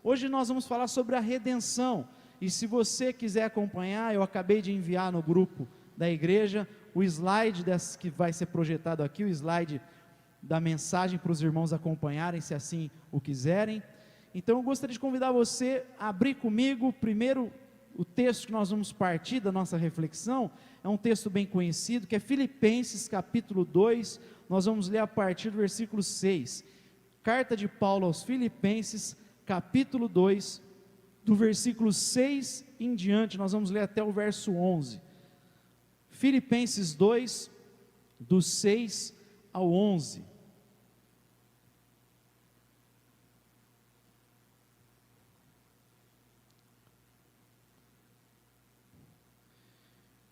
Hoje nós vamos falar sobre a redenção, e se você quiser acompanhar, eu acabei de enviar no grupo da igreja o slide que vai ser projetado aqui, o slide da mensagem para os irmãos acompanharem, se assim o quiserem. Então eu gostaria de convidar você a abrir comigo. Primeiro, o texto que nós vamos partir da nossa reflexão, é um texto bem conhecido, que é Filipenses capítulo 2, nós vamos ler a partir do versículo 6, carta de Paulo aos Filipenses, capítulo 2, do versículo 6 em diante, nós vamos ler até o verso 11, Filipenses 2, do 6 ao 11,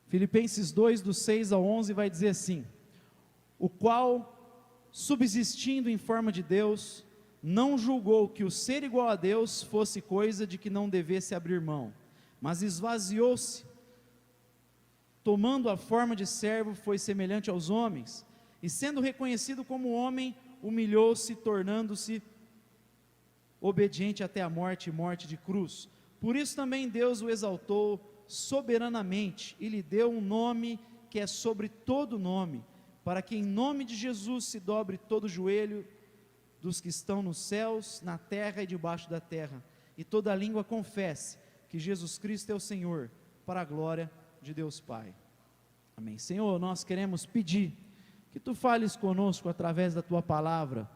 Filipenses 2, do 6 ao 11, vai dizer assim: o qual, subsistindo em forma de Deus, não julgou que o ser igual a Deus fosse coisa de que não devesse abrir mão, mas esvaziou-se, tomando a forma de servo, foi semelhante aos homens, e sendo reconhecido como homem, humilhou-se, tornando-se obediente até a morte e morte de cruz. Por isso também Deus o exaltou soberanamente, e lhe deu um nome que é sobre todo nome, para que em nome de Jesus se dobre todo o joelho dos que estão nos céus, na terra e debaixo da terra, e toda língua confesse que Jesus Cristo é o Senhor, para a glória de Deus Pai. Amém. Senhor, nós queremos pedir que Tu fales conosco através da Tua palavra,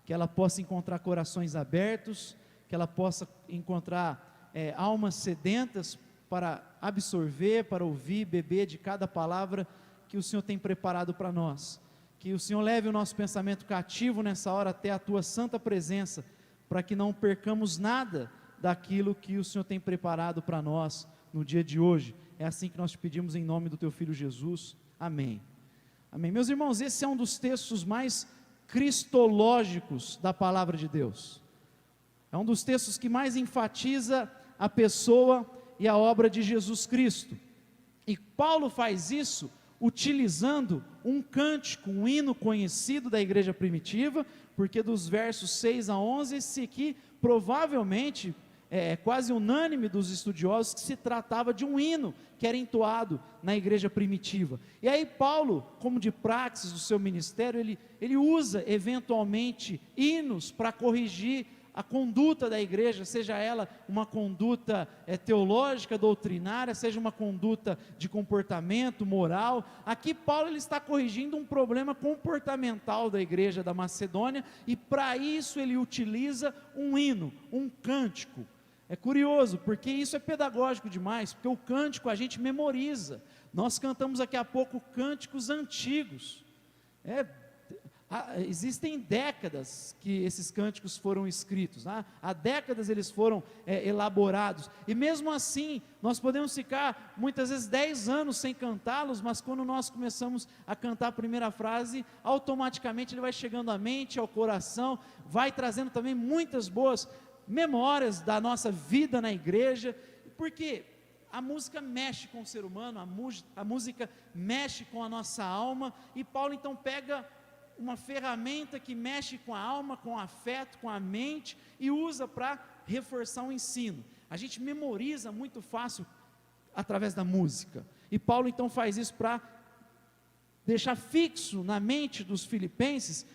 que ela possa encontrar corações abertos, que ela possa encontrar almas sedentas para absorver, para ouvir, beber de cada palavra que o Senhor tem preparado para nós. Que o Senhor leve o nosso pensamento cativo nessa hora até a Tua santa presença, para que não percamos nada daquilo que o Senhor tem preparado para nós no dia de hoje. É assim que nós te pedimos em nome do Teu Filho Jesus. Amém. Amém. Meus irmãos, esse é um dos textos mais cristológicos da palavra de Deus. É um dos textos que mais enfatiza a pessoa e a obra de Jesus Cristo, e Paulo faz isso utilizando um cântico, um hino conhecido da igreja primitiva, porque dos versos 6 a 11, esse aqui provavelmente é quase unânime dos estudiosos, que se tratava de um hino que era entoado na igreja primitiva. E aí Paulo, como de praxis do seu ministério, ele usa eventualmente hinos para corrigir a conduta da igreja, seja ela uma conduta teológica, doutrinária, seja uma conduta de comportamento, moral. Aqui Paulo ele está corrigindo um problema comportamental da igreja da Macedônia, e para isso ele utiliza um hino, um cântico. É curioso, porque isso é pedagógico demais, porque o cântico a gente memoriza. Nós cantamos daqui a pouco cânticos antigos, existem décadas que esses cânticos foram escritos, há décadas eles foram elaborados, e mesmo assim, nós podemos ficar muitas vezes 10 anos sem cantá-los, mas quando nós começamos a cantar a primeira frase, automaticamente ele vai chegando à mente, ao coração, vai trazendo também muitas boas memórias da nossa vida na igreja, porque a música mexe com o ser humano, a música mexe com a nossa alma, e Paulo então pega uma ferramenta que mexe com a alma, com o afeto, com a mente, e usa para reforçar o ensino. A gente memoriza muito fácil através da música, e Paulo então faz isso para deixar fixo na mente dos filipenses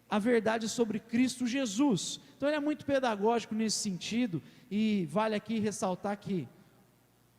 a verdade sobre Cristo Jesus. Então ele é muito pedagógico nesse sentido, e vale aqui ressaltar que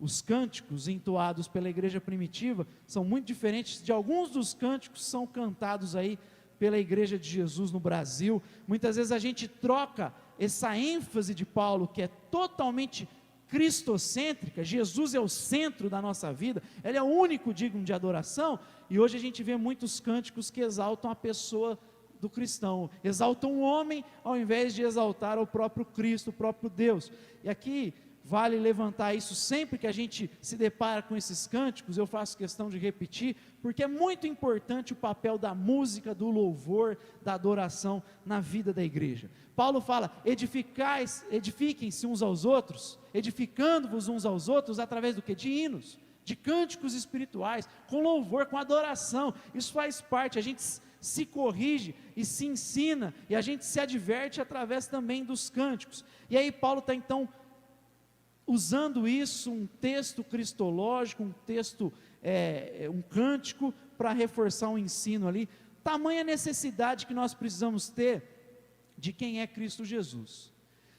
os cânticos entoados pela igreja primitiva são muito diferentes de alguns dos cânticos que são cantados aí pela igreja de Jesus no Brasil. Muitas vezes a gente troca essa ênfase de Paulo, que é totalmente cristocêntrica, Jesus é o centro da nossa vida, Ele é o único digno de adoração, e hoje a gente vê muitos cânticos que exaltam a pessoa do cristão, exaltam o homem, ao invés de exaltar o próprio Cristo, o próprio Deus. E aqui vale levantar isso sempre que a gente se depara com esses cânticos. Eu faço questão de repetir, porque é muito importante o papel da música, do louvor, da adoração na vida da igreja. Paulo fala: edifiquem-se uns aos outros, edificando-vos uns aos outros, através do que? De hinos, de cânticos espirituais, com louvor, com adoração. Isso faz parte. A gente se corrige e se ensina, e a gente se adverte através também dos cânticos. E aí Paulo está então usando isso, um texto cristológico, um texto, um cântico, para reforçar um ensino ali. Tamanha necessidade que nós precisamos ter de quem é Cristo Jesus.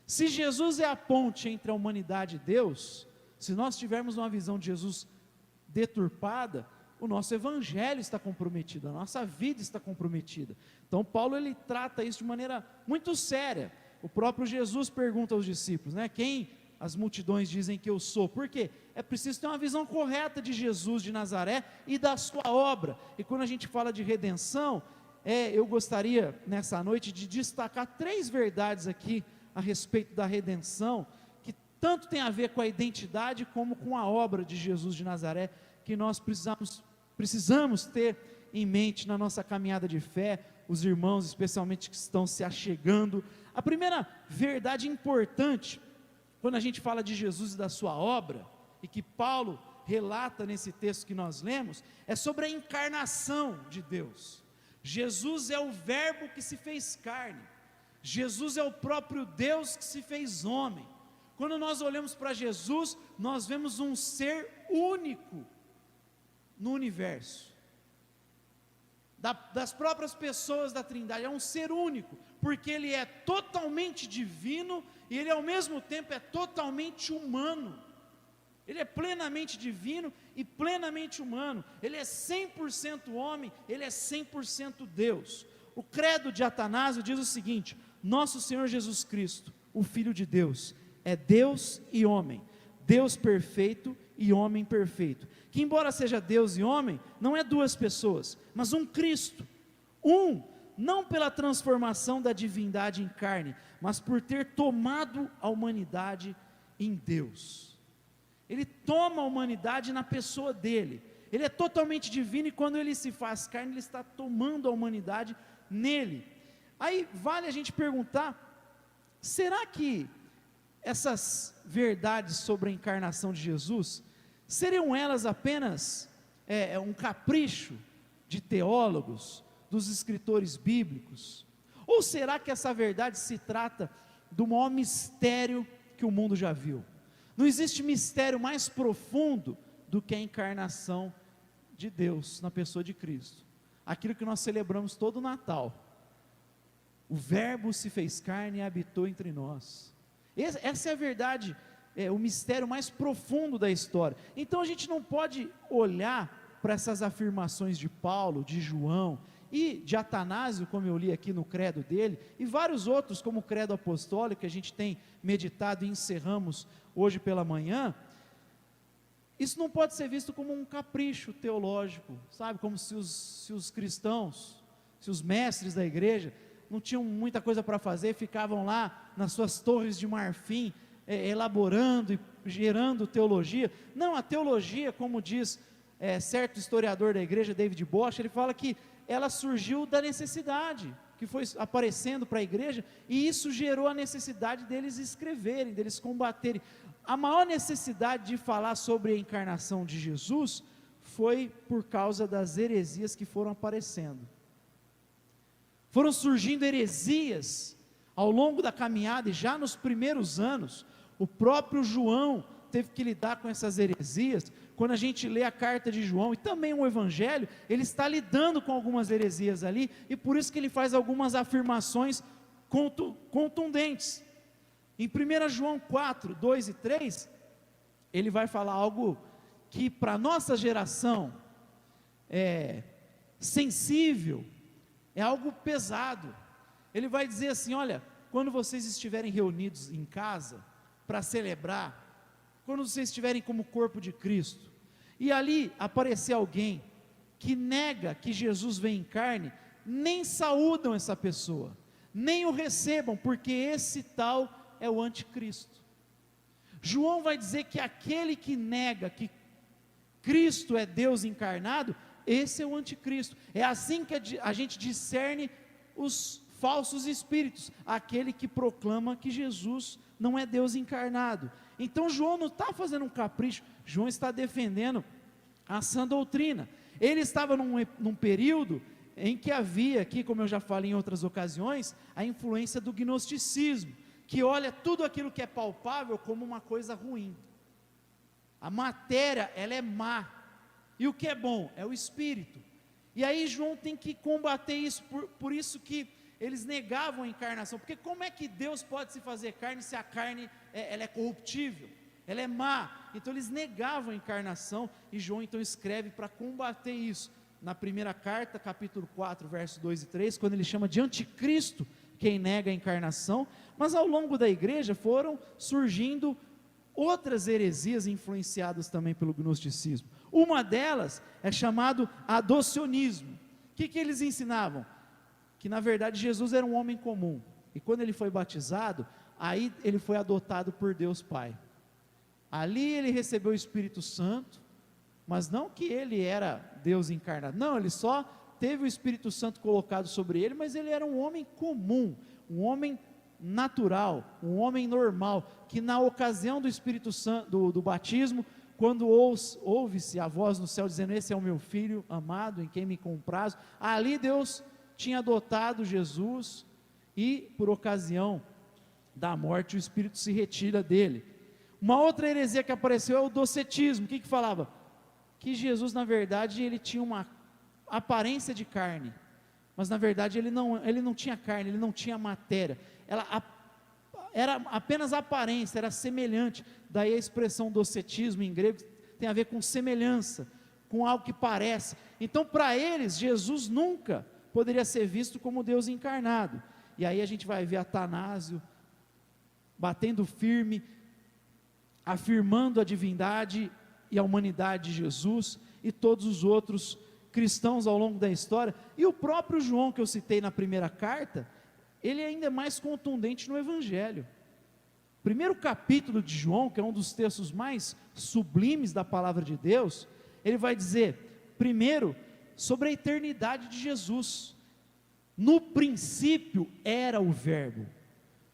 Se Jesus é a ponte entre a humanidade e Deus, se nós tivermos uma visão de Jesus deturpada, o nosso evangelho está comprometido, a nossa vida está comprometida. Então Paulo ele trata isso de maneira muito séria. O próprio Jesus pergunta aos discípulos, quem as multidões dizem que eu sou? Por quê? É preciso ter uma visão correta de Jesus de Nazaré e da sua obra. E quando a gente fala de redenção, eu gostaria nessa noite de destacar 3 verdades aqui a respeito da redenção, que tanto tem a ver com a identidade como com a obra de Jesus de Nazaré, que nós precisamos ter em mente na nossa caminhada de fé, os irmãos especialmente que estão se achegando. A primeira verdade importante, quando a gente fala de Jesus e da sua obra, e que Paulo relata nesse texto que nós lemos, é sobre a encarnação de Deus. Jesus é o verbo que se fez carne, Jesus é o próprio Deus que se fez homem. Quando nós olhamos para Jesus, nós vemos um ser único no universo, das próprias pessoas da Trindade, é um ser único, porque ele é totalmente divino, e ele ao mesmo tempo é totalmente humano. Ele é plenamente divino e plenamente humano, ele é 100% homem, ele é 100% Deus. O credo de Atanásio diz o seguinte: nosso Senhor Jesus Cristo, o Filho de Deus, é Deus e homem, Deus perfeito e homem perfeito, que embora seja Deus e homem, não é 2 pessoas, mas um Cristo, não pela transformação da divindade em carne, mas por ter tomado a humanidade em Deus. Ele toma a humanidade na pessoa dele, ele é totalmente divino, e quando ele se faz carne, ele está tomando a humanidade nele. Aí vale a gente perguntar, será que essas verdades sobre a encarnação de Jesus, seriam elas apenas um capricho de teólogos, dos escritores bíblicos? Ou será que essa verdade se trata do maior mistério que o mundo já viu? Não existe mistério mais profundo do que a encarnação de Deus na pessoa de Cristo, aquilo que nós celebramos todo o Natal. O verbo se fez carne e habitou entre nós. Essa é a verdade, o mistério mais profundo da história. Então a gente não pode olhar para essas afirmações de Paulo, de João e de Atanásio, como eu li aqui no credo dele, e vários outros, como o credo apostólico, que a gente tem meditado e encerramos hoje pela manhã. Isso não pode ser visto como um capricho teológico, sabe, como se os cristãos, se os mestres da igreja não tinham muita coisa para fazer, ficavam lá nas suas torres de marfim, elaborando e gerando teologia. Não, a teologia, como diz certo historiador da igreja, David Bosch, ele fala que ela surgiu da necessidade, que foi aparecendo para a igreja, e isso gerou a necessidade deles escreverem, deles combaterem. A maior necessidade de falar sobre a encarnação de Jesus, foi por causa das heresias que foram aparecendo. Foram surgindo heresias, ao longo da caminhada, e já nos primeiros anos, o próprio João teve que lidar com essas heresias. Quando a gente lê a carta de João, e também o Evangelho, ele está lidando com algumas heresias ali, e por isso que ele faz algumas afirmações contundentes. Em 1 João 4, 2 e 3, ele vai falar algo que para a nossa geração é sensível, é algo pesado. Ele vai dizer assim: olha, quando vocês estiverem reunidos em casa, para celebrar, quando vocês estiverem como corpo de Cristo, e ali aparecer alguém que nega que Jesus vem em carne, nem saúdam essa pessoa, nem o recebam, porque esse tal é o anticristo. João vai dizer que aquele que nega que Cristo é Deus encarnado, esse é o anticristo. É assim que a gente discerne os falsos espíritos, aquele que proclama que Jesus não é Deus encarnado. Então João não está fazendo um capricho, João está defendendo a sã doutrina. Ele estava num período em que havia aqui, como eu já falei em outras ocasiões, a influência do gnosticismo, que olha tudo aquilo que é palpável como uma coisa ruim. A matéria, ela é má, e o que é bom é o espírito. E aí João tem que combater isso, por isso que eles negavam a encarnação, porque como é que Deus pode se fazer carne se a carne ela é corruptível, ela é má? Então eles negavam a encarnação, e João então escreve para combater isso, na primeira carta, capítulo 4, versos 2 e 3, quando ele chama de anticristo quem nega a encarnação. Mas ao longo da igreja foram surgindo outras heresias influenciadas também pelo gnosticismo. Uma delas é chamado adocionismo. O que eles ensinavam? Que na verdade Jesus era um homem comum, e quando ele foi batizado, aí ele foi adotado por Deus Pai. Ali ele recebeu o Espírito Santo, mas não que ele era Deus encarnado, não, ele só teve o Espírito Santo colocado sobre ele, mas ele era um homem comum, um homem natural, um homem normal, que na ocasião do Espírito Santo, do batismo, quando ouve-se a voz no céu dizendo: esse é o meu filho amado, em quem me comprazo, ali Deus tinha adotado Jesus, e por ocasião da morte o Espírito se retira dele. Uma outra heresia que apareceu é o docetismo. O que falava? Que Jesus na verdade ele tinha uma aparência de carne, mas na verdade ele não tinha carne, ele não tinha matéria, era apenas aparência, era semelhante. Daí a expressão docetismo em grego tem a ver com semelhança, com algo que parece. Então para eles Jesus nunca poderia ser visto como Deus encarnado. E aí a gente vai ver Atanásio batendo firme, afirmando a divindade e a humanidade de Jesus, e todos os outros cristãos ao longo da história. E o próprio João, que eu citei na primeira carta, ele é ainda mais contundente no Evangelho. Primeiro capítulo de João, que é um dos textos mais sublimes da palavra de Deus, ele vai dizer, primeiro, sobre a eternidade de Jesus. No princípio era o verbo,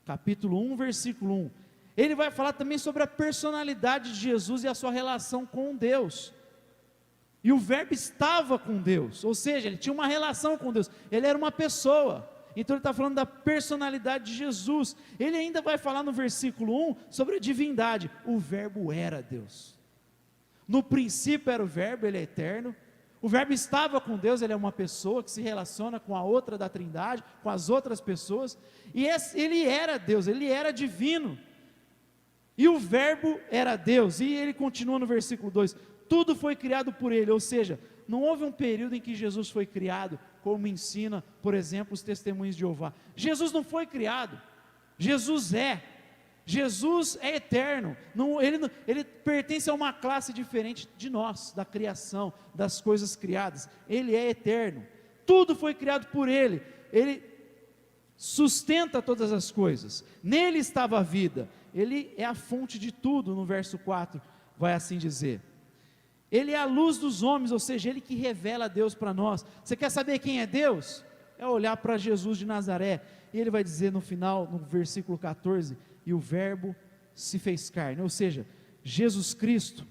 capítulo 1, versículo 1, ele vai falar também sobre a personalidade de Jesus e a sua relação com Deus, e o verbo estava com Deus, ou seja, ele tinha uma relação com Deus, ele era uma pessoa. Então ele está falando da personalidade de Jesus. Ele ainda vai falar no versículo 1 sobre a divindade, o verbo era Deus, no princípio era o verbo, ele é eterno, o verbo estava com Deus, ele é uma pessoa que se relaciona com a outra da trindade, com as outras pessoas, e ele era Deus, ele era divino, e o verbo era Deus. E ele continua no versículo 2, tudo foi criado por ele, ou seja, não houve um período em que Jesus foi criado, como ensina, por exemplo, os testemunhos de Jeová. Jesus não foi criado, Jesus é eterno, ele pertence a uma classe diferente de nós, da criação, das coisas criadas. Ele é eterno, tudo foi criado por ele sustenta todas as coisas, nele estava a vida, ele é a fonte de tudo. No verso 4 vai assim dizer, ele é a luz dos homens, ou seja, ele que revela Deus para nós. Você quer saber quem é Deus? É olhar para Jesus de Nazaré, e ele vai dizer no final, no versículo 14, e o verbo se fez carne, ou seja, Jesus Cristo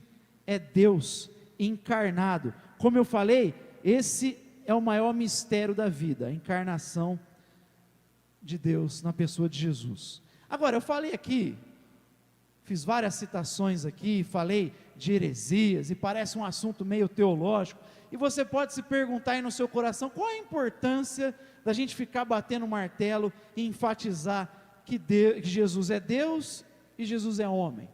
é Deus encarnado. Como eu falei, esse é o maior mistério da vida, a encarnação de Deus na pessoa de Jesus. Agora eu falei aqui, fiz várias citações aqui, falei de heresias, e parece um assunto meio teológico, e você pode se perguntar aí no seu coração, qual a importância da gente ficar batendo o martelo e enfatizar que Jesus é Deus e Jesus é homem?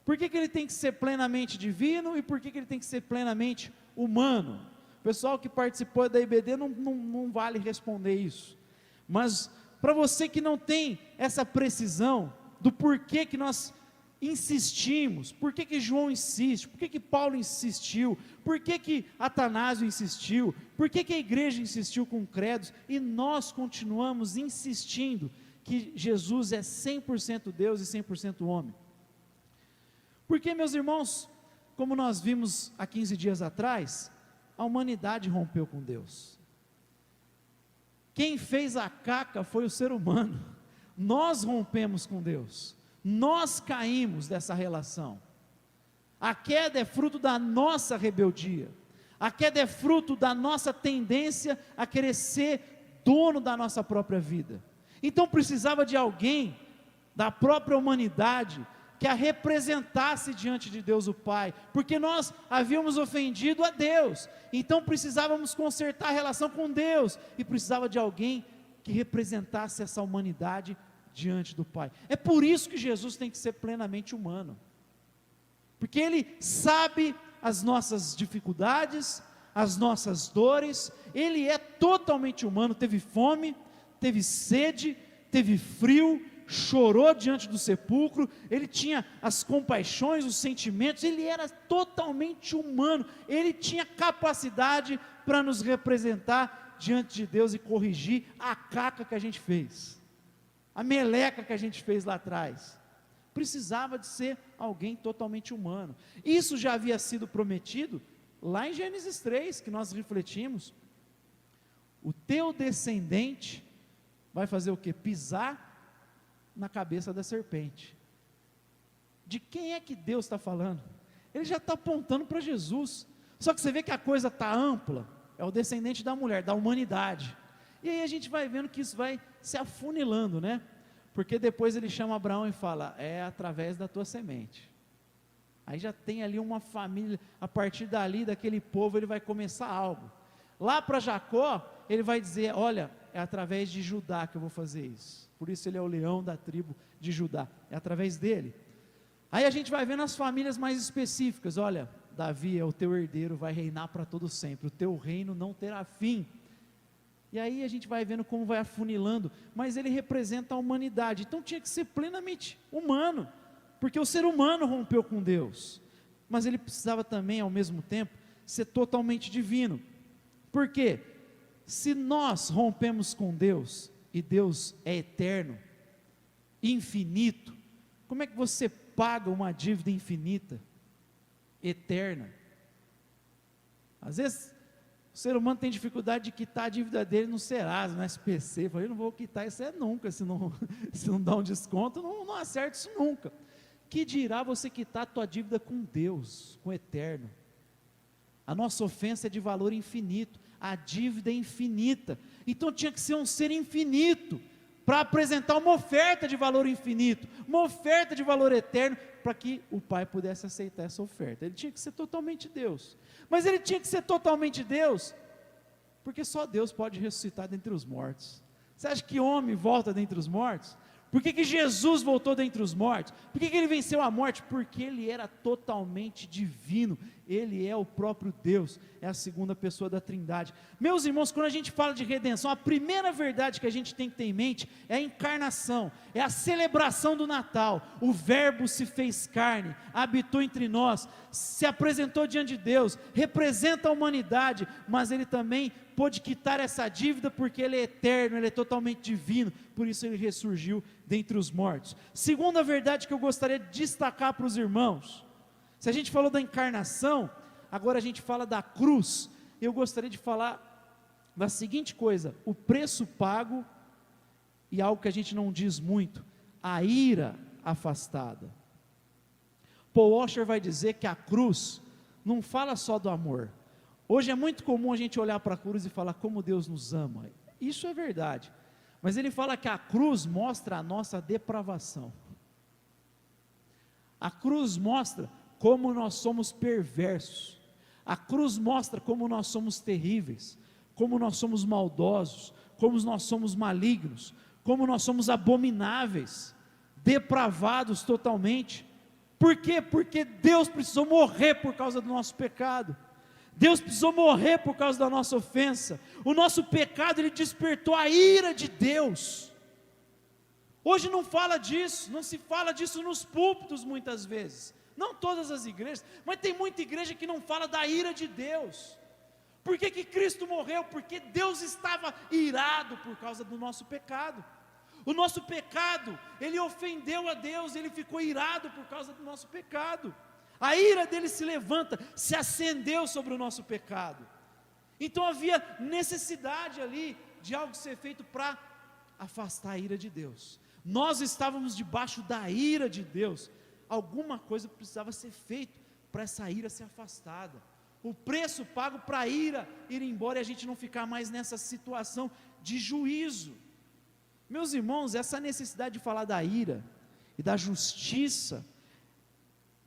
Por que ele tem que ser plenamente divino, e por que ele tem que ser plenamente humano? O pessoal que participou da IBD não vale responder isso, mas para você que não tem essa precisão do porquê que nós insistimos, por que João insiste, por que Paulo insistiu, por que Atanásio insistiu, por que a igreja insistiu com credos, e nós continuamos insistindo que Jesus é 100% Deus e 100% homem? Porque, meus irmãos, como nós vimos há 15 dias atrás, a humanidade rompeu com Deus. Quem fez a caca foi o ser humano. Nós rompemos com Deus, nós caímos dessa relação. A queda é fruto da nossa rebeldia. A queda é fruto da nossa tendência a querer ser dono da nossa própria vida. Então precisava de alguém da própria humanidade que a representasse diante de Deus o Pai, porque nós havíamos ofendido a Deus, então precisávamos consertar a relação com Deus, e precisava de alguém que representasse essa humanidade diante do Pai. É por isso que Jesus tem que ser plenamente humano, porque Ele sabe as nossas dificuldades, as nossas dores, Ele é totalmente humano, teve fome, teve sede, teve frio, chorou diante do sepulcro, Ele tinha as compaixões, os sentimentos, Ele era totalmente humano, Ele tinha capacidade para nos representar diante de Deus e corrigir a caca que a gente fez, a meleca que a gente fez lá atrás. Precisava de ser alguém totalmente humano. Isso já havia sido prometido lá em Gênesis 3, que nós refletimos. O teu descendente vai fazer o quê? Pisar na cabeça da serpente. De quem é que Deus está falando? Ele já está apontando para Jesus. Só que você vê que a coisa está ampla. É o descendente da mulher, da humanidade. E aí a gente vai vendo que isso vai se afunilando, né? Porque depois ele chama Abraão e fala: é através da tua semente. Aí já tem ali uma família, a partir dali, daquele povo, ele vai começar algo. Lá para Jacó, ele vai dizer: olha, é através de Judá que eu vou fazer isso. Por isso ele é o leão da tribo de Judá, é através dele. Aí a gente vai vendo as famílias mais específicas: olha, Davi é o teu herdeiro, vai reinar para todo sempre, o teu reino não terá fim. E aí a gente vai vendo como vai afunilando, mas ele representa a humanidade, então tinha que ser plenamente humano, porque o ser humano rompeu com Deus, mas ele precisava também ao mesmo tempo ser totalmente divino. Por quê? Se nós rompemos com Deus, e Deus é eterno, infinito, como é que você paga uma dívida infinita, eterna? Às vezes o ser humano tem dificuldade de quitar a dívida dele no Serasa, no SPC, eu não vou quitar isso nunca, se não dá um desconto, não acerto isso nunca. Que dirá você quitar a tua dívida com Deus, com o eterno? A nossa ofensa é de valor infinito, a dívida é infinita, então tinha que ser um ser infinito, para apresentar uma oferta de valor infinito, uma oferta de valor eterno, para que o Pai pudesse aceitar essa oferta. Ele tinha que ser totalmente Deus, mas ele tinha que ser totalmente Deus, porque só Deus pode ressuscitar dentre os mortos. Você acha que homem volta dentre os mortos? Por que Jesus voltou dentre os mortos? Por que ele venceu a morte? Porque ele era totalmente divino, ele é o próprio Deus, é a segunda pessoa da Trindade. Meus irmãos, quando a gente fala de redenção, a primeira verdade que a gente tem que ter em mente é a encarnação, é a celebração do Natal. O Verbo se fez carne, habitou entre nós, se apresentou diante de Deus, representa a humanidade, mas ele também pôde quitar essa dívida, porque ele é eterno, ele é totalmente divino, por isso ele ressurgiu dentre os mortos. Segunda verdade que eu gostaria de destacar para os irmãos, se a gente falou da encarnação, agora a gente fala da cruz. Eu gostaria de falar da seguinte coisa: o preço pago, e algo que a gente não diz muito, a ira afastada. Paul Washer vai dizer que a cruz não fala só do amor. Hoje é muito comum a gente olhar para a cruz e falar como Deus nos ama, isso é verdade, mas ele fala que a cruz mostra a nossa depravação, a cruz mostra como nós somos perversos, a cruz mostra como nós somos terríveis, como nós somos maldosos, como nós somos malignos, como nós somos abomináveis, depravados totalmente. Por quê? Porque Deus precisou morrer por causa do nosso pecado, Deus precisou morrer por causa da nossa ofensa. O nosso pecado, ele despertou a ira de Deus. Hoje não fala disso, não se fala disso nos púlpitos muitas vezes, não todas as igrejas, mas tem muita igreja que não fala da ira de Deus. Por que que Cristo morreu? Porque Deus estava irado por causa do nosso pecado. O nosso pecado, ele ofendeu a Deus, ele ficou irado por causa do nosso pecado. A ira dele se levanta, se acendeu sobre o nosso pecado. Então havia necessidade ali de algo ser feito para afastar a ira de Deus. Nós estávamos debaixo da ira de Deus. Alguma coisa precisava ser feita para essa ira ser afastada. o preço pago para a ira ir embora e a gente não ficar mais nessa situação de juízo. Meus irmãos, essa necessidade de falar da ira e da justiça,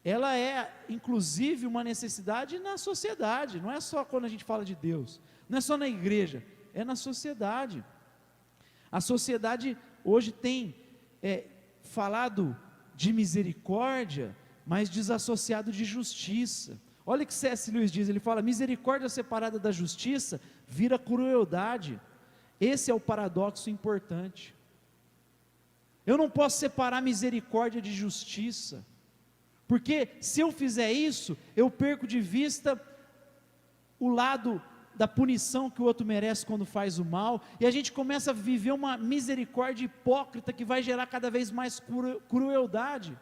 ela é inclusive uma necessidade na sociedade, não é só quando a gente fala de Deus, não é só na igreja, é na sociedade. A sociedade hoje tem falado de misericórdia, mas desassociado de justiça. Olha o que C.S. Lewis diz, ele fala: misericórdia separada da justiça vira crueldade. Esse é o paradoxo importante. Eu não posso separar misericórdia de justiça, porque se eu fizer isso, eu perco de vista o lado da punição que o outro merece quando faz o mal, e a gente começa a viver uma misericórdia hipócrita que vai gerar cada vez mais crueldade.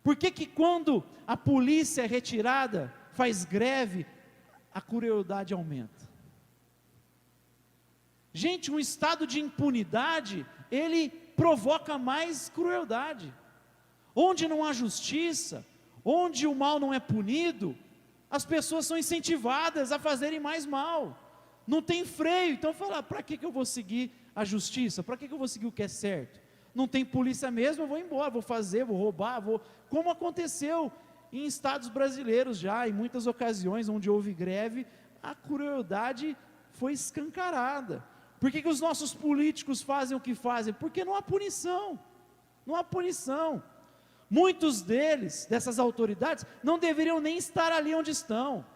Por que que quando a polícia é retirada, faz greve, a crueldade aumenta? Gente, um estado de impunidade, ele provoca mais crueldade. Onde não há justiça, onde o mal não é punido, as pessoas são incentivadas a fazerem mais mal. Não tem freio. Então fala: para que eu vou seguir a justiça? Para que eu vou seguir o que é certo? Não tem polícia mesmo, eu vou embora, vou fazer, vou roubar, como aconteceu em estados brasileiros já, em muitas ocasiões onde houve greve, a crueldade foi escancarada. Por que os nossos políticos fazem o que fazem? Porque não há punição, não há punição. Muitos deles, dessas autoridades, não deveriam nem estar ali onde estão.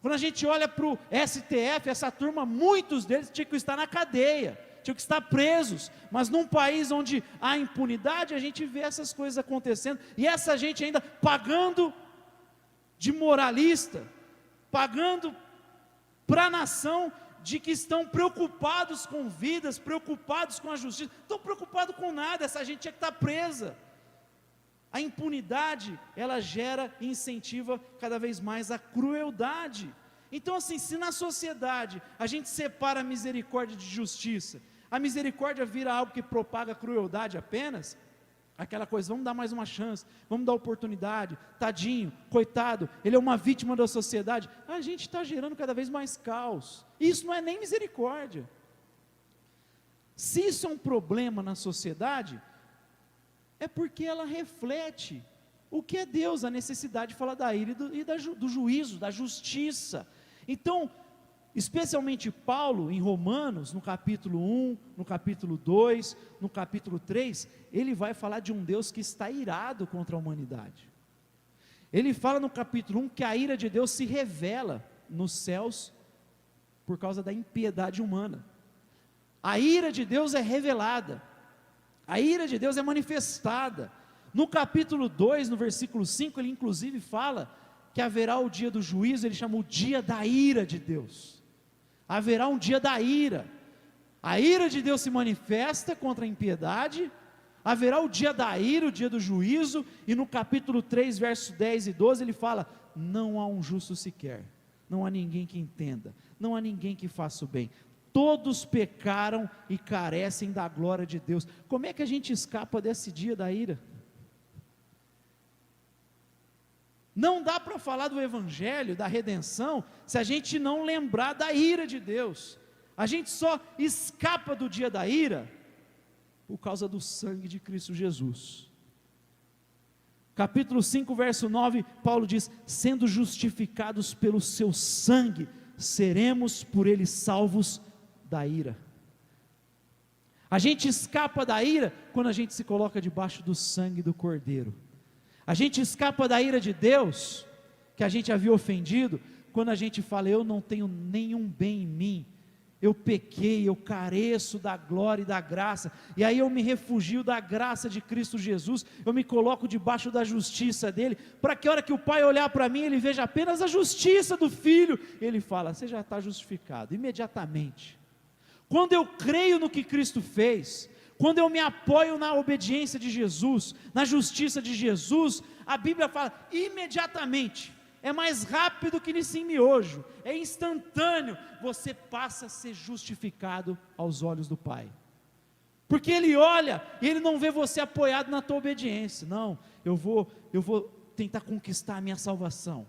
Quando a gente olha para o STF, essa turma, muitos deles tinham que estar na cadeia, tinham que estar presos, mas num país onde há impunidade, a gente vê essas coisas acontecendo, e essa gente ainda pagando de moralista, pagando para a nação, de que estão preocupados com vidas, preocupados com a justiça, não estão preocupados com nada, essa gente tinha que estar presa. A impunidade, ela gera e incentiva cada vez mais a crueldade. Então assim, se na sociedade a gente separa a misericórdia de justiça, a misericórdia vira algo que propaga a crueldade apenas, aquela coisa: vamos dar mais uma chance, vamos dar oportunidade, tadinho, coitado, ele é uma vítima da sociedade, a gente está gerando cada vez mais caos. Isso não é nem misericórdia. Se isso é um problema na sociedade, é porque ela reflete o que é Deus, a necessidade de falar da ira do juízo, da justiça. Então, especialmente Paulo, em Romanos, no capítulo 1, no capítulo 2, no capítulo 3, ele vai falar de um Deus que está irado contra a humanidade. Ele fala no capítulo 1 que a ira de Deus se revela nos céus por causa da impiedade humana. A ira de Deus é revelada, a ira de Deus é manifestada. No capítulo 2, no versículo 5, ele inclusive fala que haverá o dia do juízo, ele chama o dia da ira de Deus. Haverá um dia da ira, a ira de Deus se manifesta contra a impiedade, haverá o dia da ira, o dia do juízo, e no capítulo 3, versos 10 e 12, ele fala: não há um justo sequer, não há ninguém que entenda, não há ninguém que faça o bem, todos pecaram e carecem da glória de Deus. Como é que a gente escapa desse dia da ira? Não dá para falar do evangelho, da redenção, se a gente não lembrar da ira de Deus. A gente só escapa do dia da ira por causa do sangue de Cristo Jesus. Capítulo 5, verso 9, Paulo diz: sendo justificados pelo seu sangue, seremos por ele salvos da ira. A gente escapa da ira quando a gente se coloca debaixo do sangue do Cordeiro. A gente escapa da ira de Deus, que a gente havia ofendido, quando a gente fala: eu não tenho nenhum bem em mim, eu pequei, eu careço da glória e da graça, e aí eu me refugio da graça de Cristo Jesus, eu me coloco debaixo da justiça dele, para que a hora que o Pai olhar para mim, ele veja apenas a justiça do Filho, ele fala: você já está justificado, imediatamente. Quando eu creio no que Cristo fez, quando eu me apoio na obediência de Jesus, na justiça de Jesus, a Bíblia fala: imediatamente, é mais rápido que em miojo, é instantâneo, você passa a ser justificado aos olhos do Pai, porque Ele olha, e Ele não vê você apoiado na tua obediência, não, eu vou tentar conquistar a minha salvação,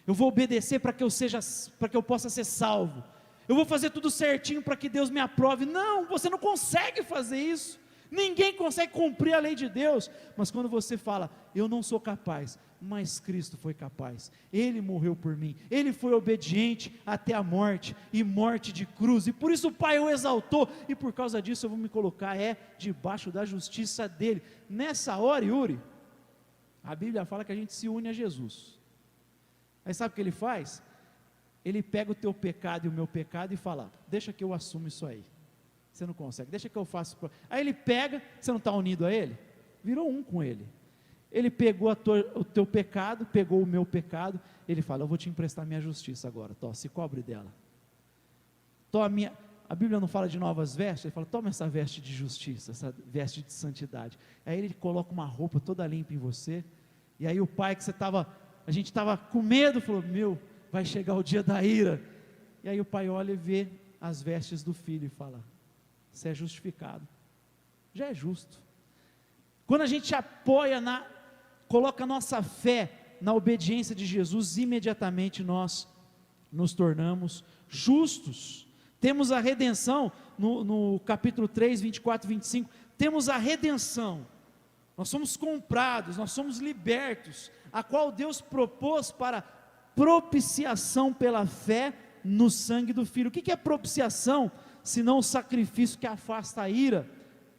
Eu vou obedecer para que eu possa ser salvo. Eu vou fazer tudo certinho para que Deus me aprove. Não, você não consegue fazer isso. Ninguém consegue cumprir a lei de Deus. Mas quando você fala, eu não sou capaz, mas Cristo foi capaz. Ele morreu por mim. Ele foi obediente até a morte, e morte de cruz. E por isso o Pai o exaltou. E por causa disso eu vou me colocar debaixo da justiça dele. Nessa hora, Yuri, a Bíblia fala que a gente se une a Jesus. Aí sabe o que ele faz? Ele pega o teu pecado e o meu pecado e fala, deixa que eu assumo isso aí. Você não consegue, deixa que eu faço. Aí ele pega, você não está unido a ele? Virou um com ele. Ele pegou o teu pecado, pegou o meu pecado, ele fala, eu vou te emprestar minha justiça agora, se cobre dela. A Bíblia não fala de novas vestes, ele fala, toma essa veste de justiça, essa veste de santidade. Aí ele coloca uma roupa toda limpa em você, e aí o pai que a gente estava com medo, falou, vai chegar o dia da ira. E aí o pai olha e vê as vestes do filho e fala, você é justificado, já é justo. Quando a gente coloca a nossa fé na obediência de Jesus, imediatamente nós nos tornamos justos. Temos a redenção, no capítulo 3, 24 e 25, temos a redenção, nós somos comprados, nós somos libertos, a qual Deus propôs para propiciação pela fé no sangue do Filho. O que é propiciação? Senão o sacrifício que afasta a ira,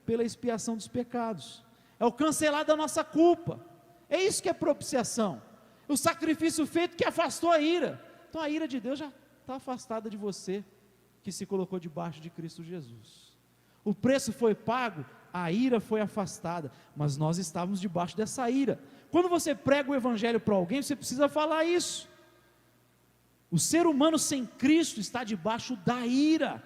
pela expiação dos pecados, é o cancelar da nossa culpa, é isso que é propiciação, o sacrifício feito que afastou a ira. Então a ira de Deus já está afastada de você, que se colocou debaixo de Cristo Jesus. O preço foi pago, a ira foi afastada, mas nós estávamos debaixo dessa ira. Quando você prega o evangelho para alguém, você precisa falar isso. O ser humano sem Cristo está debaixo da ira.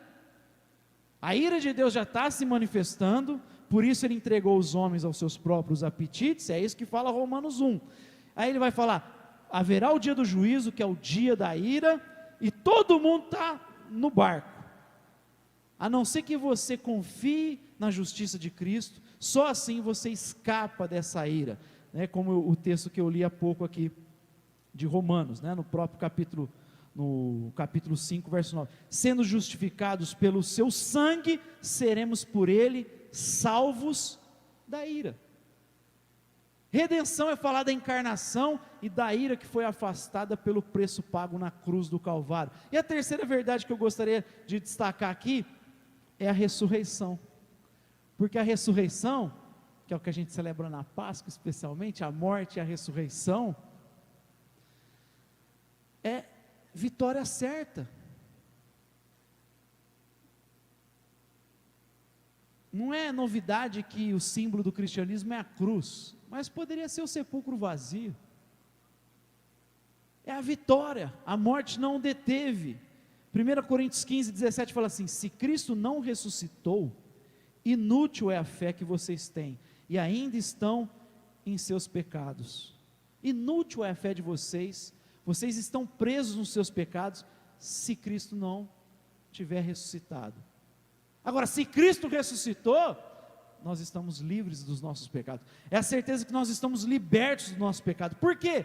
A ira de Deus já está se manifestando, por isso ele entregou os homens aos seus próprios apetites, é isso que fala Romanos 1. Aí ele vai falar, haverá o dia do juízo, que é o dia da ira, e todo mundo está no barco, a não ser que você confie na justiça de Cristo, só assim você escapa dessa ira, como o texto que eu li há pouco aqui, de Romanos, no próprio capítulo, no capítulo 5, verso 9, sendo justificados pelo seu sangue, seremos por ele salvos da ira. Redenção é falar da encarnação e da ira que foi afastada pelo preço pago na cruz do Calvário. E a terceira verdade que eu gostaria de destacar aqui, é a ressurreição, porque a ressurreição, que é o que a gente celebra na Páscoa especialmente, a morte e a ressurreição, é vitória certa. Não é novidade que o símbolo do cristianismo é a cruz, mas poderia ser o sepulcro vazio. É a vitória, a morte não o deteve. 1 Coríntios 15, 17 fala assim, se Cristo não ressuscitou, inútil é a fé que vocês têm, e ainda estão em seus pecados. Inútil é a fé de vocês estão presos nos seus pecados, se Cristo não tiver ressuscitado. Agora, se Cristo ressuscitou, nós estamos livres dos nossos pecados, é a certeza que nós estamos libertos do nosso pecado. Por quê?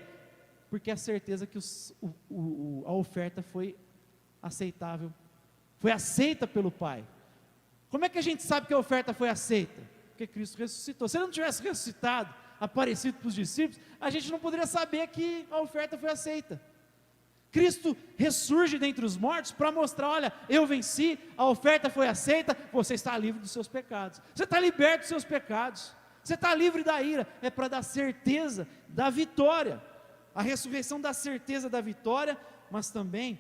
Porque é a certeza que a oferta foi aceitável, foi aceita pelo Pai. Como é que a gente sabe que a oferta foi aceita? Porque Cristo ressuscitou. Se ele não tivesse ressuscitado, aparecido para os discípulos, a gente não poderia saber que a oferta foi aceita. Cristo ressurge dentre os mortos para mostrar, olha, eu venci, a oferta foi aceita, você está livre dos seus pecados, você está liberto dos seus pecados, você está livre da ira, é para dar certeza da vitória. A ressurreição dá certeza da vitória, mas também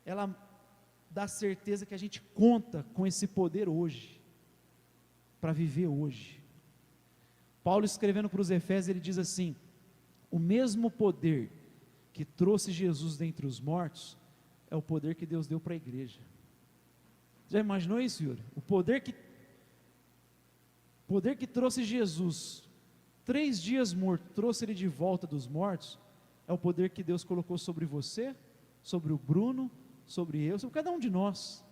ela dá certeza que a gente conta com esse poder hoje, para viver hoje. Paulo escrevendo para os Efésios, ele diz assim, o mesmo poder que trouxe Jesus dentre os mortos, é o poder que Deus deu para a igreja. Já imaginou isso, Yuri? O poder que trouxe Jesus, 3 dias morto, trouxe ele de volta dos mortos, é o poder que Deus colocou sobre você, sobre o Bruno, sobre eu, sobre cada um de nós,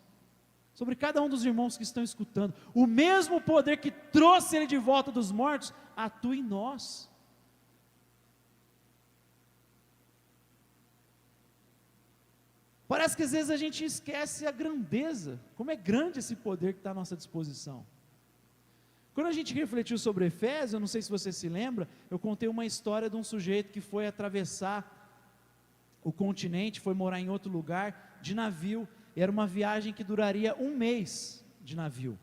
sobre cada um dos irmãos que estão escutando. O mesmo poder que trouxe ele de volta dos mortos, atua em nós. Parece que às vezes a gente esquece a grandeza, como é grande esse poder que está à nossa disposição. Quando a gente refletiu sobre Efésios, eu não sei se você se lembra, eu contei uma história de um sujeito que foi atravessar o continente, foi morar em outro lugar, de navio, e era uma viagem que duraria 1 mês de navio.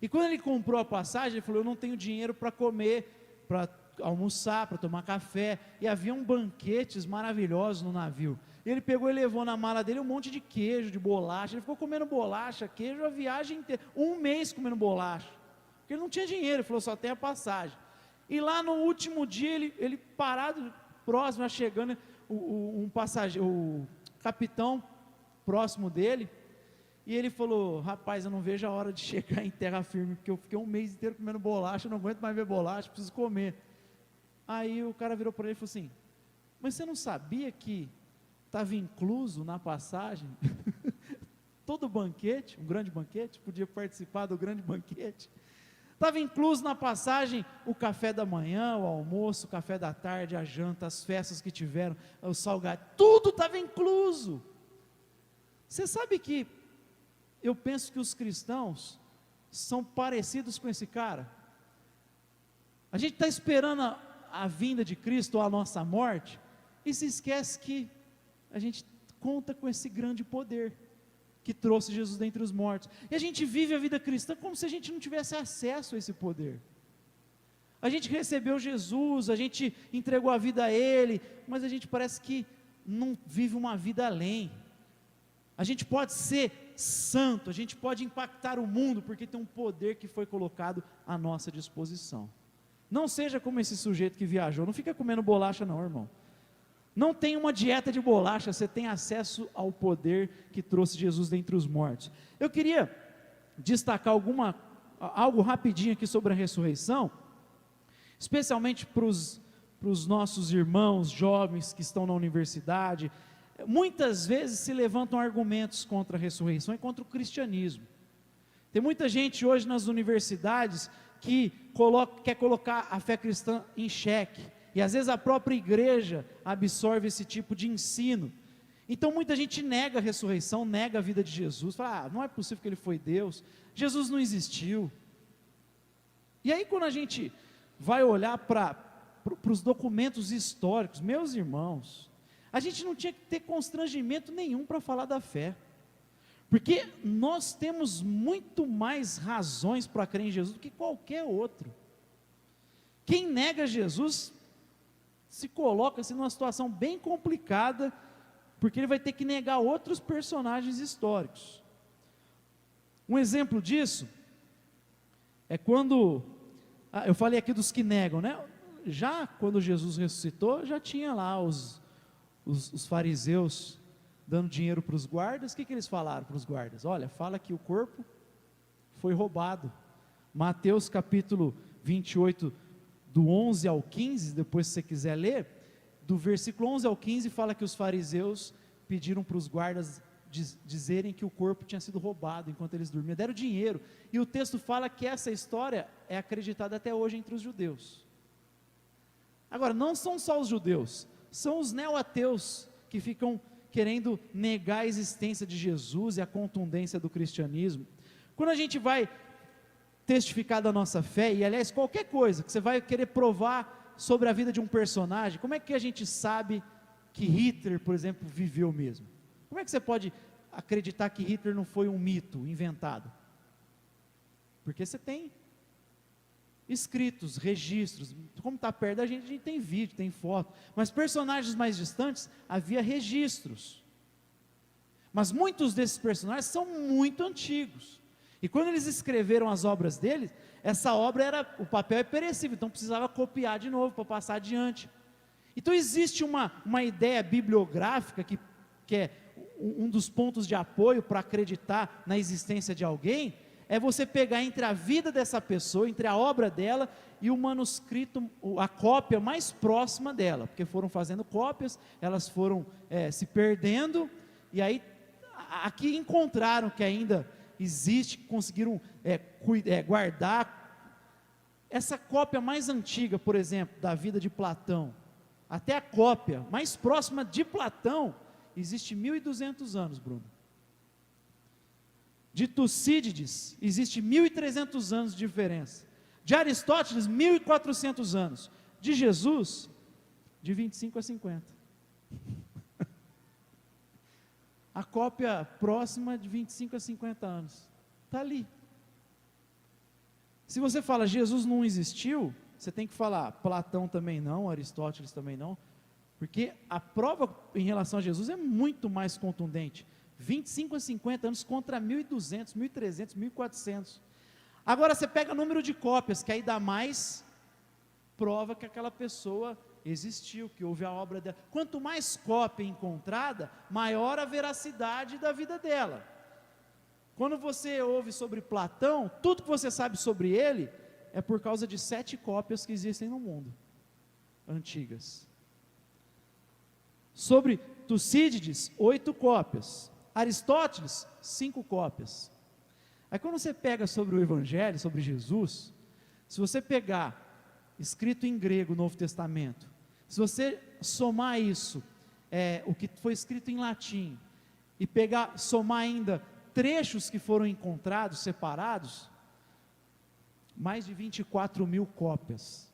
E quando ele comprou a passagem, ele falou: eu não tenho dinheiro para comer, para almoçar, para tomar café, e havia banquetes maravilhosos no navio. Ele pegou e levou na mala dele um monte de queijo, de bolacha, ele ficou comendo bolacha, queijo, a viagem inteira, 1 mês comendo bolacha, porque ele não tinha dinheiro, ele falou: só tem a passagem. E lá no último dia, ele parado, próximo, chegando, um passageiro, o capitão próximo dele, e ele falou: rapaz, eu não vejo a hora de chegar em terra firme, porque eu fiquei 1 mês inteiro comendo bolacha, eu não aguento mais ver bolacha, preciso comer. Aí o cara virou para ele e falou assim: mas você não sabia que estava incluso na passagem todo o banquete, um grande banquete, podia participar do grande banquete, estava incluso na passagem o café da manhã, o almoço, o café da tarde, a janta, as festas que tiveram, o salgado, tudo estava incluso. Você sabe que eu penso que os cristãos são parecidos com esse cara? A gente está esperando a vinda de Cristo ou a nossa morte, e se esquece que a gente conta com esse grande poder, que trouxe Jesus dentre os mortos, e a gente vive a vida cristã como se a gente não tivesse acesso a esse poder. A gente recebeu Jesus, a gente entregou a vida a Ele, mas a gente parece que não vive uma vida além. A gente pode ser santo, a gente pode impactar o mundo, porque tem um poder que foi colocado à nossa disposição. Não seja como esse sujeito que viajou, não fica comendo bolacha não, irmão. Não tem uma dieta de bolacha, você tem acesso ao poder que trouxe Jesus dentre os mortos. Eu queria destacar algo rapidinho aqui sobre a ressurreição, especialmente para os nossos irmãos jovens que estão na universidade. Muitas vezes se levantam argumentos contra a ressurreição e contra o cristianismo. Tem muita gente hoje nas universidades que quer colocar a fé cristã em xeque, e às vezes a própria igreja absorve esse tipo de ensino. Então muita gente nega a ressurreição, nega a vida de Jesus, fala: não é possível que ele foi Deus, Jesus não existiu. E aí quando a gente vai olhar para os documentos históricos, meus irmãos, a gente não tinha que ter constrangimento nenhum para falar da fé, porque nós temos muito mais razões para crer em Jesus do que qualquer outro. Quem nega Jesus se coloca assim, numa situação bem complicada, porque ele vai ter que negar outros personagens históricos. Um exemplo disso é quando, eu falei aqui dos que negam, né? Já quando Jesus ressuscitou, já tinha lá os fariseus dando dinheiro para os guardas. O que eles falaram para os guardas? Olha, fala que o corpo foi roubado. Mateus capítulo 28, do 11 ao 15, depois se você quiser ler, do versículo 11 ao 15, fala que os fariseus pediram para os guardas dizerem que o corpo tinha sido roubado enquanto eles dormiam, deram dinheiro, e o texto fala que essa história é acreditada até hoje entre os judeus. Agora, não são só os judeus, são os neo-ateus que ficam querendo negar a existência de Jesus e a contundência do cristianismo. Quando a gente vai testificar da nossa fé, e aliás qualquer coisa que você vai querer provar sobre a vida de um personagem, como é que a gente sabe que Hitler, por exemplo, viveu mesmo? Como é que você pode acreditar que Hitler não foi um mito inventado? Porque você tem escritos, registros, como está perto da gente tem vídeo, tem foto, mas personagens mais distantes, havia registros, mas muitos desses personagens são muito antigos, e quando eles escreveram as obras deles, essa obra o papel é perecível, então precisava copiar de novo para passar adiante. Então existe uma ideia bibliográfica que é um dos pontos de apoio para acreditar na existência de alguém, é você pegar entre a vida dessa pessoa, entre a obra dela e o manuscrito, a cópia mais próxima dela, porque foram fazendo cópias, elas foram se perdendo, e aí aqui encontraram que ainda existe, conseguiram guardar essa cópia mais antiga, por exemplo, da vida de Platão, até a cópia mais próxima de Platão, existe 1.200 anos, Bruno. De Tucídides, existe 1.300 anos de diferença. De Aristóteles, 1.400 anos. De Jesus, de 25 a 50. A cópia próxima de 25 a 50 anos. Está ali. Se você fala Jesus não existiu, você tem que falar Platão também não, Aristóteles também não, porque a prova em relação a Jesus é muito mais contundente. 25 a 50 anos contra 1.200, 1.300, 1.400. Agora você pega o número de cópias, que aí dá mais prova que aquela pessoa existiu, que houve a obra dela. Quanto mais cópia encontrada, maior a veracidade da vida dela. Quando você ouve sobre Platão, tudo que você sabe sobre ele é por causa de 7 cópias que existem no mundo, antigas. Sobre Tucídides, 8 cópias. Aristóteles, 5 cópias. Aí quando você pega sobre o Evangelho, sobre Jesus, se você pegar escrito em grego, Novo Testamento, se você somar isso, o que foi escrito em latim, e somar ainda trechos que foram encontrados, separados, mais de 24.000 cópias.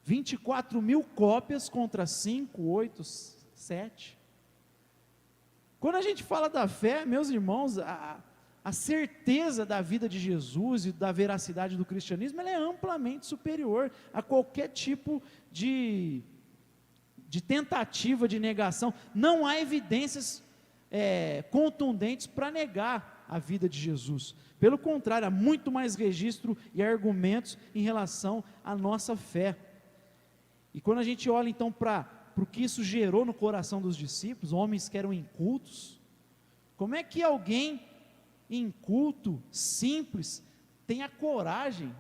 24.000 cópias contra 5, 8, 7. Quando a gente fala da fé, meus irmãos, a certeza da vida de Jesus e da veracidade do cristianismo, ela é amplamente superior a qualquer tipo de tentativa de negação. Não há evidências contundentes para negar a vida de Jesus. Pelo contrário, há muito mais registro e argumentos em relação à nossa fé. E quando a gente olha então para o que isso gerou no coração dos discípulos, homens que eram incultos, como é que alguém inculto, simples, tem a coragem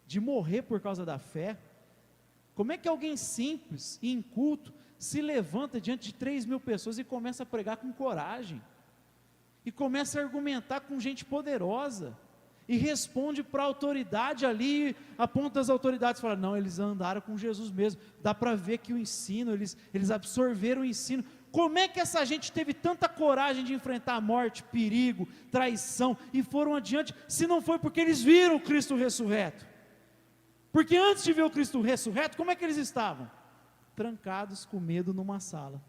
de morrer por causa da fé? Como é que alguém simples e inculto se levanta diante de 3.000 pessoas e começa a pregar com coragem, e começa a argumentar com gente poderosa, e responde para a autoridade ali, aponta as autoridades e fala, não, eles andaram com Jesus mesmo, dá para ver que o ensino, eles absorveram o ensino. Como é que essa gente teve tanta coragem de enfrentar a morte, perigo, traição, e foram adiante, se não foi porque eles viram o Cristo ressurreto? Porque antes de ver o Cristo ressurreto, como é que eles estavam? Trancados com medo numa sala,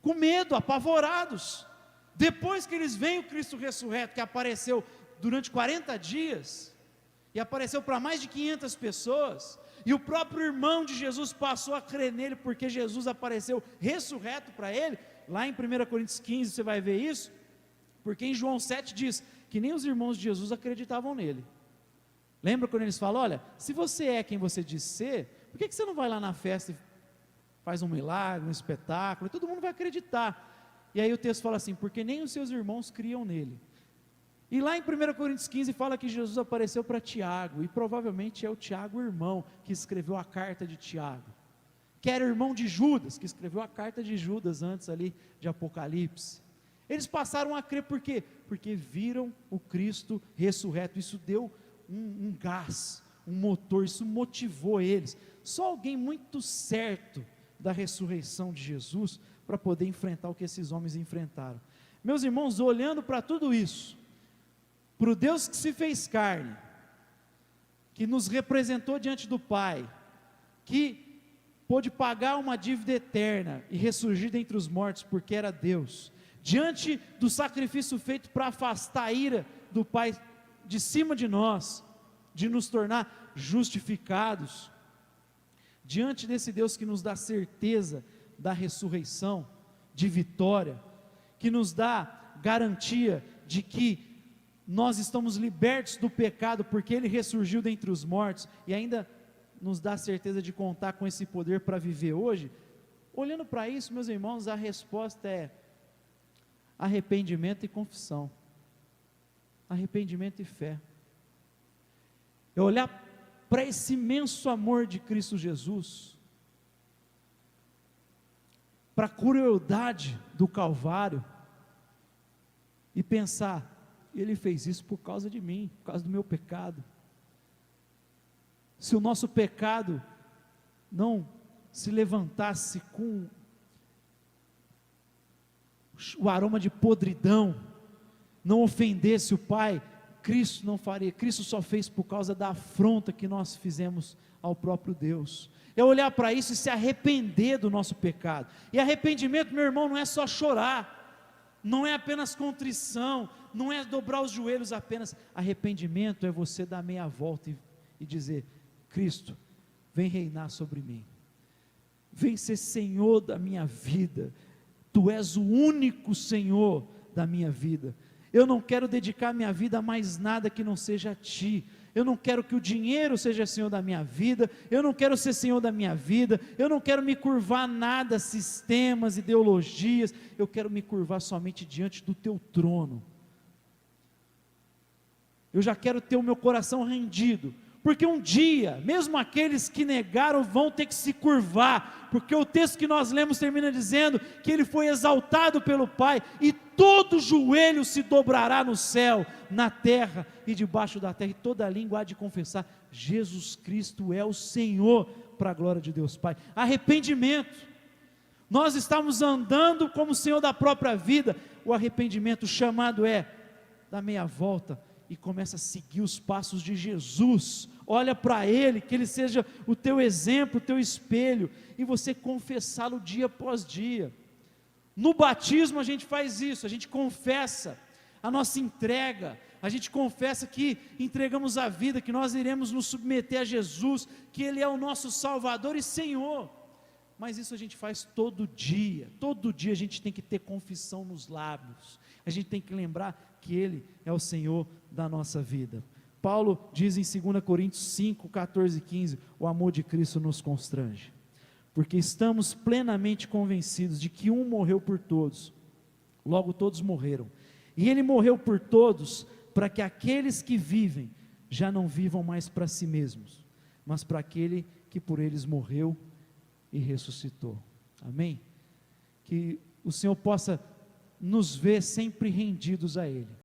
com medo, apavorados. Depois que eles veem o Cristo ressurreto, que apareceu durante 40 dias, e apareceu para mais de 500 pessoas, e o próprio irmão de Jesus passou a crer nele, porque Jesus apareceu ressurreto para ele. Lá em 1 Coríntios 15 você vai ver isso, porque em João 7 diz, que nem os irmãos de Jesus acreditavam nele. Lembra quando eles falam, olha, se você é quem você diz ser, por que você não vai lá na festa e faz um milagre, um espetáculo, e todo mundo vai acreditar? E aí o texto fala assim, porque nem os seus irmãos criam nele. E lá em 1 Coríntios 15 fala que Jesus apareceu para Tiago, e provavelmente é o Tiago irmão, que escreveu a carta de Tiago, que era irmão de Judas, que escreveu a carta de Judas antes ali de Apocalipse. Eles passaram a crer, por quê? Porque viram o Cristo ressurreto. Isso deu um gás, um motor, isso motivou eles. Só alguém muito certo da ressurreição de Jesus, para poder enfrentar o que esses homens enfrentaram. Meus irmãos, olhando para tudo isso, para o Deus que se fez carne, que nos representou diante do Pai, que pôde pagar uma dívida eterna e ressurgir dentre os mortos, porque era Deus, diante do sacrifício feito para afastar a ira do Pai de cima de nós, de nos tornar justificados, diante desse Deus que nos dá certeza da ressurreição, de vitória, que nos dá garantia de que nós estamos libertos do pecado, porque Ele ressurgiu dentre os mortos, e ainda nos dá certeza de contar com esse poder para viver hoje. Olhando para isso, meus irmãos, a resposta é arrependimento e confissão, arrependimento e fé. É olhar para esse imenso amor de Cristo Jesus, para a crueldade do Calvário, e pensar, Ele fez isso por causa de mim, por causa do meu pecado. Se o nosso pecado não se levantasse com o aroma de podridão, não ofendesse o Pai, Cristo não faria. Cristo só fez por causa da afronta que nós fizemos ao próprio Deus. É olhar para isso e se arrepender do nosso pecado. E arrependimento, meu irmão, não é só chorar, não é apenas contrição, não é dobrar os joelhos apenas. Arrependimento é você dar meia volta e dizer: Cristo, vem reinar sobre mim, vem ser Senhor da minha vida, Tu és o único Senhor da minha vida. Eu não quero dedicar minha vida a mais nada que não seja a Ti. Eu não quero que o dinheiro seja Senhor da minha vida, eu não quero ser Senhor da minha vida, eu não quero me curvar a nada, sistemas, ideologias, eu quero me curvar somente diante do Teu trono. Eu já quero ter o meu coração rendido, porque um dia, mesmo aqueles que negaram vão ter que se curvar, porque o texto que nós lemos termina dizendo que Ele foi exaltado pelo Pai, e todo joelho se dobrará no céu, na terra e debaixo da terra, e toda língua há de confessar: Jesus Cristo é o Senhor, para a glória de Deus Pai. Arrependimento, nós estamos andando como Senhor da própria vida. O arrependimento, o chamado é: dá meia volta e começa a seguir os passos de Jesus, olha para Ele, que Ele seja o teu exemplo, o teu espelho, e você confessá-lo dia após dia. No batismo a gente faz isso, a gente confessa a nossa entrega, a gente confessa que entregamos a vida, que nós iremos nos submeter a Jesus, que Ele é o nosso Salvador e Senhor. Mas isso a gente faz todo dia a gente tem que ter confissão nos lábios, a gente tem que lembrar que Ele é o Senhor da nossa vida. Paulo diz em 2 Coríntios 5, 14 e 15, o amor de Cristo nos constrange, porque estamos plenamente convencidos de que um morreu por todos, logo todos morreram, e Ele morreu por todos, para que aqueles que vivem, já não vivam mais para si mesmos, mas para aquele que por eles morreu e ressuscitou. Amém? Que o Senhor possa nos ver sempre rendidos a Ele,